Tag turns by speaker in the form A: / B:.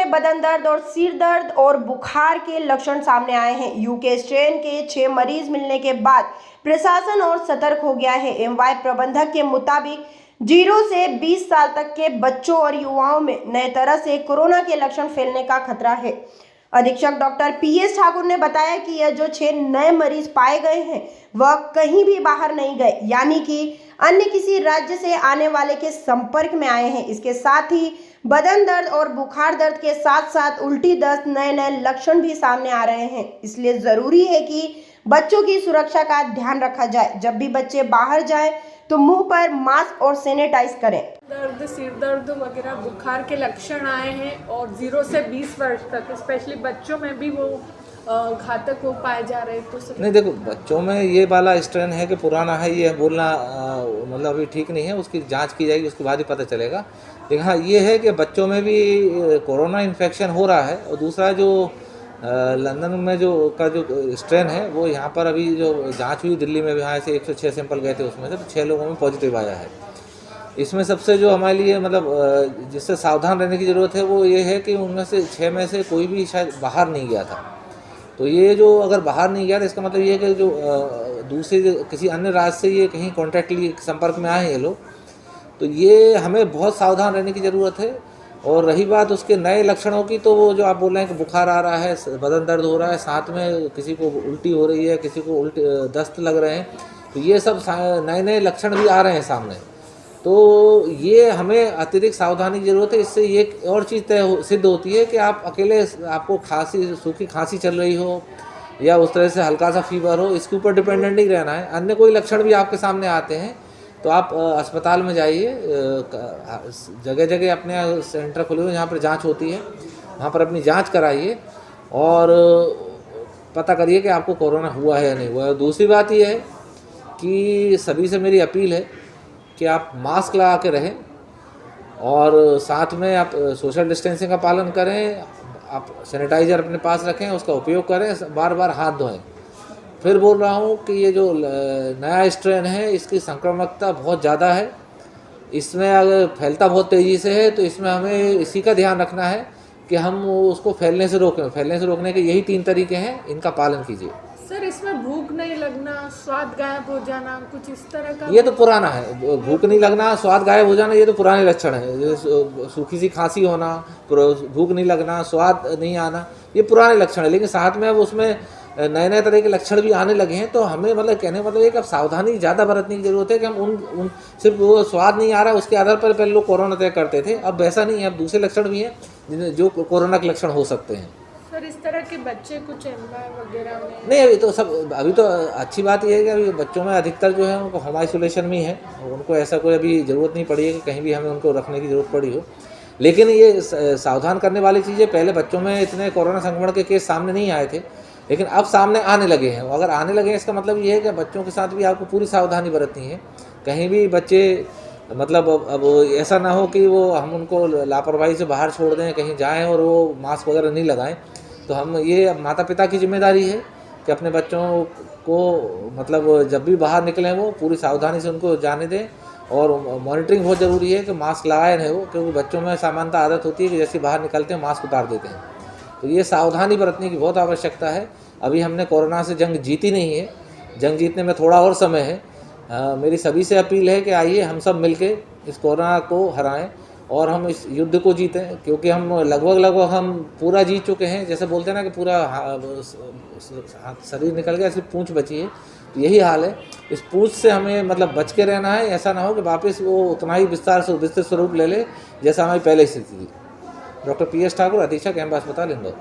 A: में बदन दर्द और सिर दर्द और बुखार के लक्षण सामने आए हैं। यूके स्ट्रेन के 6 मरीज मिलने के बाद प्रशासन और सतर्क हो गया है। एमवाई प्रबंधक के मुताबिक 0 से 20 साल तक के बच्चों और युवाओं में नए तरह से कोरोना के लक्षण फैलने का खतरा है। अधीक्षक डॉक्टर पीएस ठाकुर ने बताया कि यह जो 6 नए मरीज पाए गए हैं वह कहीं भी बाहर नहीं गए, यानी कि अन्य किसी राज्य से आने वाले के संपर्क में आए हैं। इसके साथ ही बदन दर्द और बुखार दर्द के साथ साथ उल्टी दस्त नए लक्षण भी सामने आ रहे हैं। इसलिए जरूरी है कि बच्चों की सुरक्षा का ध्यान रखा जाए। जब भी बच्चे बाहर जाएं तो मुंह पर मास्क और सैनिटाइज करें।
B: दर्द, सिर दर्द वगैरह बुखार के लक्षण आए हैं और 0 से 20 वर्ष तक स्पेशली बच्चों में भी वो घातक हो पाए जा रहे हैं। तो
C: नहीं, देखो बच्चों में ये वाला स्ट्रेन है कि पुराना है, ये बोलना मतलब अभी ठीक नहीं है। उसकी जांच की जाएगी, उसके बाद ही पता चलेगा। लेकिन हाँ, ये है कि बच्चों में भी कोरोना इन्फेक्शन हो रहा है। और दूसरा जो लंदन में जो स्ट्रेन है वो यहाँ पर अभी जो जांच हुई दिल्ली में भी, यहाँ से 106 सैंपल गए थे, उसमें से तो 6 लोगों में पॉजिटिव आया है। इसमें सबसे जो हमारे लिए मतलब जिससे सावधान रहने की ज़रूरत है वो ये है कि उनमें से 6 में से कोई भी शायद बाहर नहीं गया था। तो ये जो अगर बाहर नहीं गया तो इसका मतलब ये है कि जो दूसरे किसी अन्य राज्य से ये कहीं कॉन्टैक्ट लिए संपर्क में आए हैं ये लोग, तो ये हमें बहुत सावधान रहने की ज़रूरत है। और रही बात उसके नए लक्षणों की, तो वो जो आप बोल रहे हैं कि बुखार आ रहा है, बदन दर्द हो रहा है, साथ में किसी को उल्टी हो रही है, किसी को उल्टी दस्त लग रहे हैं, तो ये सब नए लक्षण भी आ रहे हैं सामने। तो ये हमें अतिरिक्त सावधानी की ज़रूरत है। इससे ये और चीज़ तय सिद्ध होती है कि आप अकेले आपको सूखी खांसी चल रही हो या उस तरह से हल्का सा फीवर हो, इसके ऊपर डिपेंडेंट नहीं रहना है। अन्य कोई लक्षण भी आपके सामने आते हैं तो आप अस्पताल में जाइए। जगह जगह अपने सेंटर खुले हुए जहाँ पर जांच होती है, वहाँ पर अपनी जांच कराइए और पता करिए कि आपको कोरोना हुआ है या नहीं हुआ है। दूसरी बात ये है कि सभी से मेरी अपील है कि आप मास्क लगा के रहें और साथ में आप सोशल डिस्टेंसिंग का पालन करें, आप सैनिटाइज़र अपने पास रखें, उसका उपयोग करें, बार बार हाथ धोएं। फिर बोल रहा हूँ कि ये जो नया स्ट्रेन है इसकी संक्रामकता बहुत ज़्यादा है। इसमें अगर फैलता बहुत तेज़ी से है तो इसमें हमें इसी का ध्यान रखना है कि हम उसको फैलने से रोकें। फैलने से रोकने के यही 3 तरीके हैं, इनका पालन कीजिए।
B: सर, इसमें भूख नहीं लगना, स्वाद गायब हो जाना, कुछ इस तरह का?
C: ये तो पुराना है। भूख नहीं लगना, स्वाद गायब हो जाना, ये तो पुराने लक्षण है। सूखी सी खांसी होना, भूख नहीं लगना, स्वाद नहीं आना, ये पुराने लक्षण है। लेकिन साथ में अब उसमें नए तरह के लक्षण भी आने लगे हैं। तो हमें मतलब कहने मतलब ये कि अब सावधानी ज़्यादा बरतने की ज़रूरत है कि हम उन सिर्फ वो स्वाद नहीं आ रहा उसके आधार पर पहले लोग कोरोना तय करते थे। अब वैसा नहीं है, अब दूसरे लक्षण भी हैं जो कोरोना के लक्षण हो सकते हैं।
B: सर, इस तरह के बच्चे कुछ एमआई वगैरह में
C: नहीं, अभी तो अच्छी बात यह है कि अभी बच्चों में अधिकतर जो है उनको होम आइसोलेशन में है। उनको ऐसा कोई अभी ज़रूरत नहीं पड़ी है कि कहीं भी हमें उनको रखने की ज़रूरत पड़ी हो। लेकिन ये सावधान करने वाली चीज़ें, पहले बच्चों में इतने कोरोना संक्रमण के केस सामने नहीं आए थे, लेकिन अब सामने आने लगे हैं। अगर आने लगे हैं इसका मतलब ये है कि बच्चों के साथ भी आपको पूरी सावधानी बरतनी है। कहीं भी बच्चे मतलब अब ऐसा ना हो कि वो हम उनको लापरवाही से बाहर छोड़ दें, कहीं जाएँ और वो मास्क वगैरह नहीं लगाएं। तो हम ये माता पिता की जिम्मेदारी है कि अपने बच्चों को मतलब जब भी बाहर निकलें वो पूरी सावधानी से उनको जाने दें। और मॉनिटरिंग बहुत ज़रूरी है कि मास्क लगाए रहे वो, क्योंकि बच्चों में सामान्यतः आदत होती है कि जैसे बाहर निकलते हैं मास्क उतार देते हैं। तो ये सावधानी बरतने की बहुत आवश्यकता है। अभी हमने कोरोना से जंग जीती नहीं है, जंग जीतने में थोड़ा और समय है। मेरी सभी से अपील है कि आइए हम सब मिलके इस कोरोना को हराएं और हम इस युद्ध को जीतें, क्योंकि हम लगभग हम पूरा जीत चुके हैं। जैसे बोलते हैं ना कि पूरा शरीर निकल गया, सिर्फ पूंछ बची है। तो यही हाल है। इस पूंछ से हमें मतलब बच के रहना है। ऐसा ना हो कि वापस वो उतना ही विस्तृत स्वरूप ले ले जैसा हमारी पहले स्थिति थी। डॉक्टर पीएस ठाकुर, अधीक्षक एमबी अस्पताल, इंदौर।